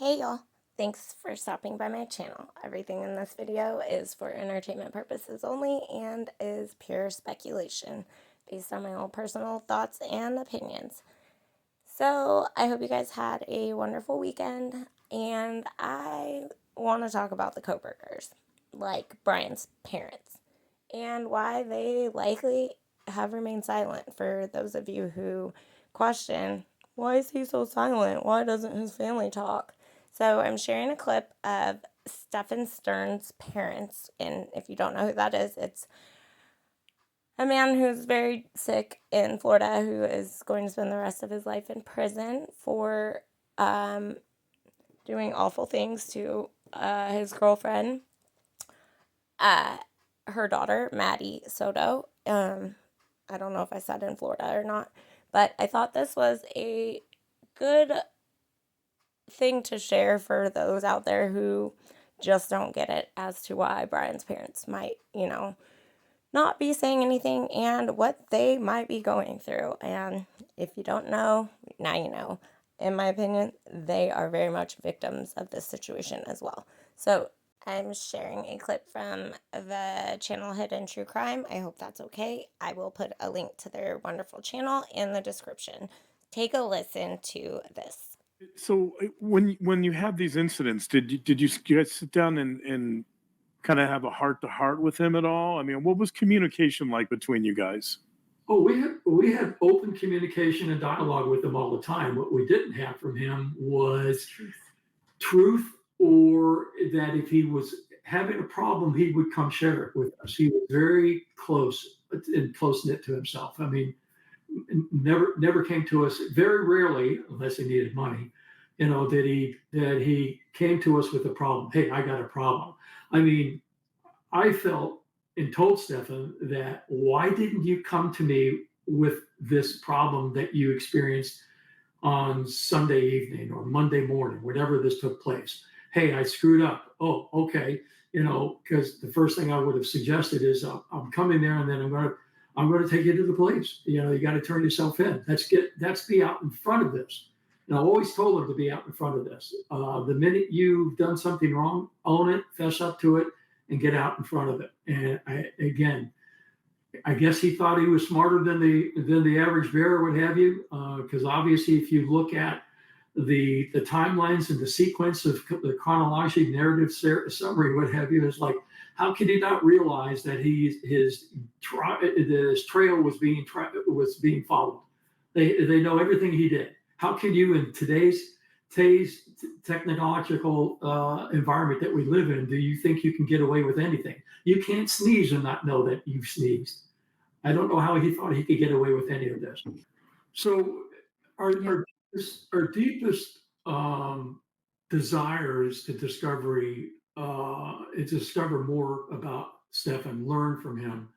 Hey y'all, thanks for stopping by my channel. Everything in this video is for entertainment purposes only and is pure speculation based on my own personal thoughts and opinions. So I hope you guys had a wonderful weekend, and I want to talk about the Kohbergers, like Brian's parents, and why they likely have remained silent. For those of you who question, why is he so silent? Why doesn't his family talk? So I'm sharing a clip of Stephan Stearns' parents, and if you don't know who that is, it's a man who's very sick in Florida who is going to spend the rest of his life in prison for um, doing awful things to his girlfriend, uh, her daughter, Maddie Soto. I don't know if I said in Florida or not, but I thought this was a good thing to share for those out there who just don't get it as to why Brian's parents might, not be saying anything and what they might be going through. And if you don't know, now you know. In my opinion, they are very much victims of this situation as well. So I'm sharing a clip from the channel Hidden True Crime. I hope that's okay. I will put a link to their wonderful channel in the description. Take a listen to this. So when you have these incidents, did you guys sit down and kind of have a heart to heart with him at all? I mean, what was communication like between you guys? Oh, we had open communication and dialogue with him all the time. What we didn't have from him was truth, or that if he was having a problem, he would come share it with us. He was very close and close knit to himself. I mean, never came to us. Very rarely, unless he needed money, that he came to us with a problem. Hey, I got a problem. I mean, I felt and told Stefan that, why didn't you come to me with this problem that you experienced on Sunday evening or Monday morning, whenever this took place? Hey, I screwed up. Oh, okay. Because the first thing I would have suggested is, I'm coming there, and then I'm going to take you to the police. You got to turn yourself in. That's be out in front of this. And I always told him to be out in front of this. The minute you've done something wrong, own it, fess up to it, and get out in front of it. And I guess he thought he was smarter than the average bear, what have you. Because obviously, if you look at the timelines and the sequence of the chronological narrative summary, what have you, is like, how could he not realize that his trail was being followed? They know everything he did. How can you, in today's technological environment that we live in, do you think you can get away with anything? You can't sneeze and not know that you've sneezed. I don't know how he thought he could get away with any of this. So our deepest desires to discover more about Stefan, learn from him.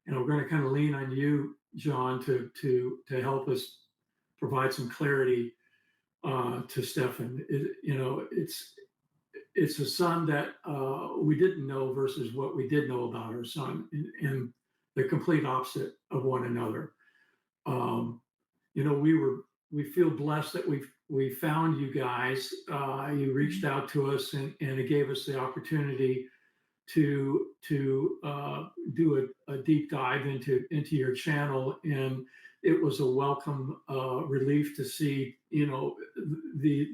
And we're going to kind of lean on you, John, to help us provide some clarity to Stefan. It's a son that we didn't know versus what we did know about our son, and the complete opposite of one another. We feel blessed that we found you guys. You reached out to us, and it gave us the opportunity to do a deep dive into your channel, and it was a welcome relief to see the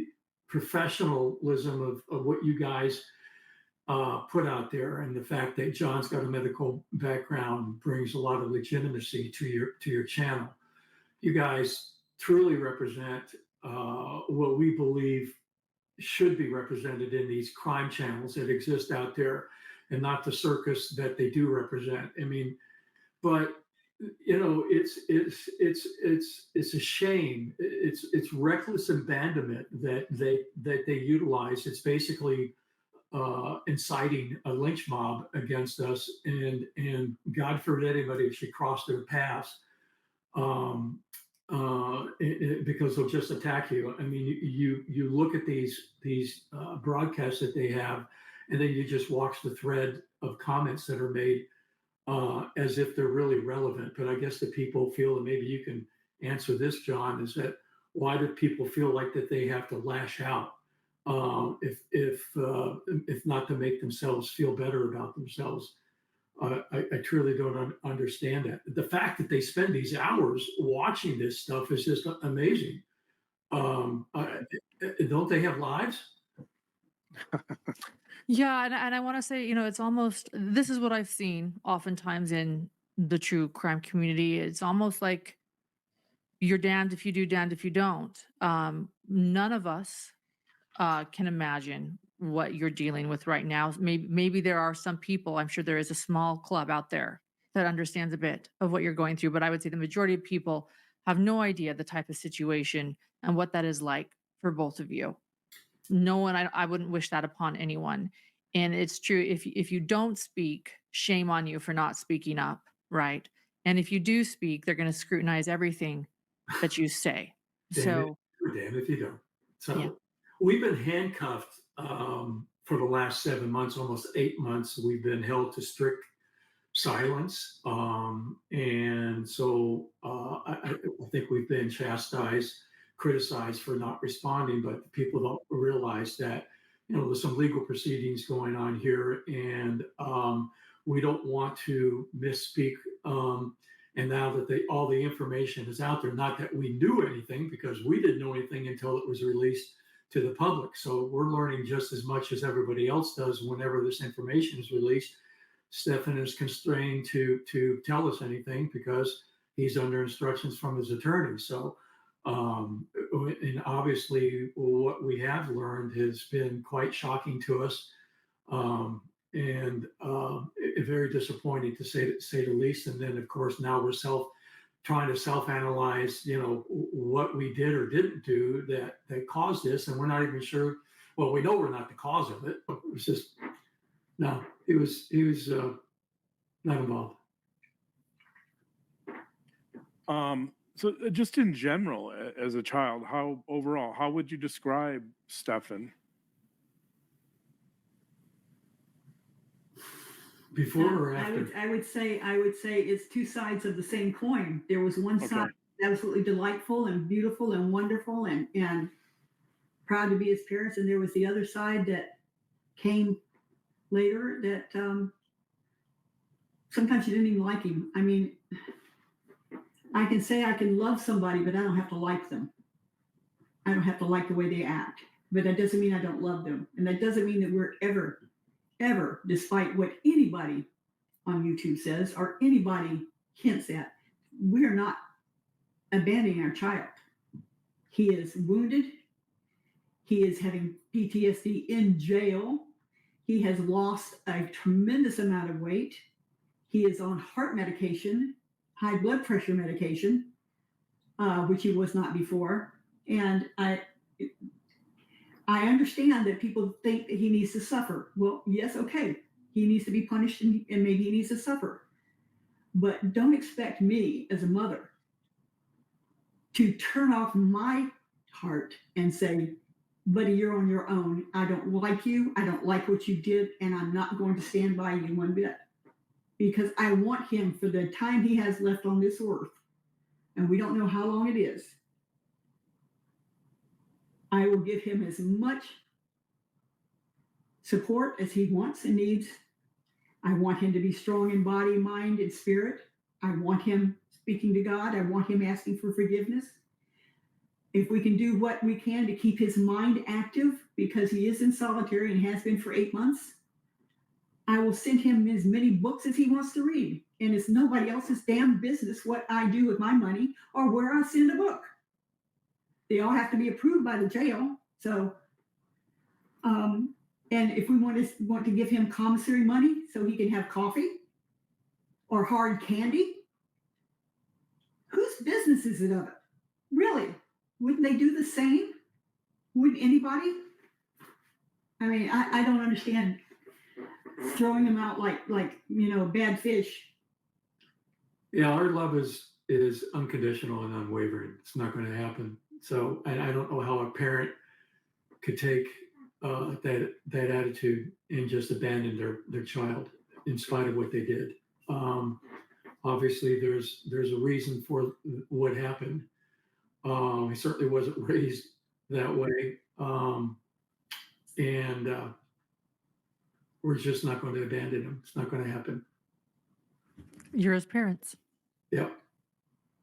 professionalism of what you guys put out there, and the fact that John's got a medical background brings a lot of legitimacy to your channel. You guys truly represent what we believe should be represented in these crime channels that exist out there, and not the circus that they do represent. I mean, but it's a shame. It's reckless abandonment that they utilize. It's basically inciting a lynch mob against us, and God forbid anybody should cross their paths, because they'll just attack you. I mean, you look at these broadcasts that they have, and then you just watch the thread of comments that are made as if they're really relevant. But I guess the people feel, and maybe you can answer this, John, is that, why do people feel like that they have to lash out if not to make themselves feel better about themselves. I truly don't understand that. The fact that they spend these hours watching this stuff is just amazing. Don't they have lives? Yeah, and I want to say, it's almost this is what I've seen oftentimes in the true crime community. It's almost like you're damned if you do, damned if you don't. None of us can imagine what you're dealing with right now. Maybe there are some people. I'm sure there is a small club out there that understands a bit of what you're going through, but I would say the majority of people have no idea the type of situation and what that is like for both of you. No one, I wouldn't wish that upon anyone. And it's true, if you don't speak, shame on you for not speaking up, right? And if you do speak, they're going to scrutinize everything that you say. Damn it, So damn if you don't. yeah. So we've been handcuffed for the last 7 months, almost 8 months. We've been held to strict silence, and so I think we've been chastised, criticized for not responding. But people don't realize that there's some legal proceedings going on here, and we don't want to misspeak. And now that all the information is out there, not that we knew anything, because we didn't know anything until it was released to the public. So we're learning just as much as everybody else does whenever this information is released. Stephan is constrained to tell us anything because he's under instructions from his attorney. So, and obviously, what we have learned has been quite shocking to us, and very disappointing to say the least. And then, of course, now we're trying to self-analyze, what we did or didn't do that caused this, and we're not even sure. Well, we know we're not the cause of it, but it was just no. He was not involved. So just in general, as a child, how would you describe Stephan? Before or after? I would say it's two sides of the same coin. There was one side absolutely delightful and beautiful and wonderful and proud to be his parents, and there was the other side that came later that sometimes you didn't even like him. I mean, I can say I can love somebody, but I don't have to like them. I don't have to like the way they act, but that doesn't mean I don't love them. And that doesn't mean that we're ever, despite what anybody on YouTube says or anybody hints at, we are not abandoning our child. He is wounded. He is having PTSD in jail. He has lost a tremendous amount of weight. He is on heart medication, high blood pressure medication, which he was not before. And I understand that people think that he needs to suffer. Well, yes, okay. He needs to be punished and maybe he needs to suffer. But don't expect me as a mother to turn off my heart and say, buddy, you're on your own. I don't like you. I don't like what you did. And I'm not going to stand by you one bit. Because I want him, for the time he has left on this earth, and we don't know how long it is, I will give him as much support as he wants and needs. I want him to be strong in body, mind, and spirit. I want him speaking to God. I want him asking for forgiveness. If we can do what we can to keep his mind active, because he is in solitary and has been for 8 months, I will send him as many books as he wants to read. And it's nobody else's damn business what I do with my money or where I send a book. They all have to be approved by the jail. So, and if we want to give him commissary money so he can have coffee or hard candy, whose business is it of it? Really? Wouldn't they do the same? Wouldn't anybody? I mean, I don't understand throwing them out like bad fish. Yeah, our love is unconditional and unwavering. It's not going to happen. So, and I don't know how a parent could take that attitude and just abandon their child in spite of what they did. Obviously, there's a reason for what happened. He certainly wasn't raised that way. and we're just not going to abandon him. It's not going to happen. You're his parents. Yep.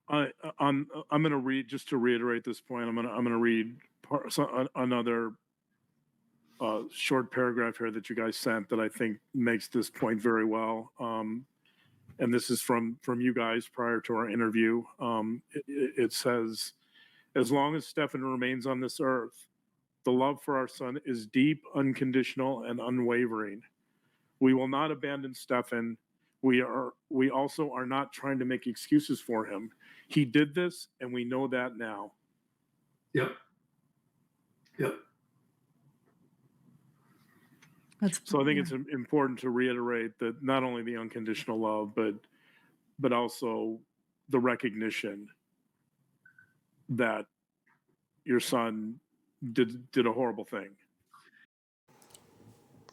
I'm going to read, just to reiterate this point. I'm going to read another short paragraph here that you guys sent that I think makes this point very well. And this is from you guys prior to our interview. It says, as long as Stephan remains on this earth, the love for our son is deep, unconditional, and unwavering. We will not abandon Stephan. We also are not trying to make excuses for him. He did this, and we know that now. Yep. Yep. So I think it's important to reiterate that not only the unconditional love, but also the recognition that your son did a horrible thing.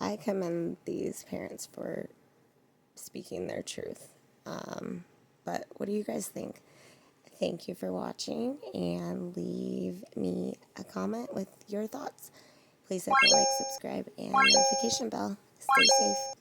I commend these parents for speaking their truth. But what do you guys think? Thank you for watching, and leave me a comment with your thoughts. Please hit the like, subscribe, and notification bell. Stay safe.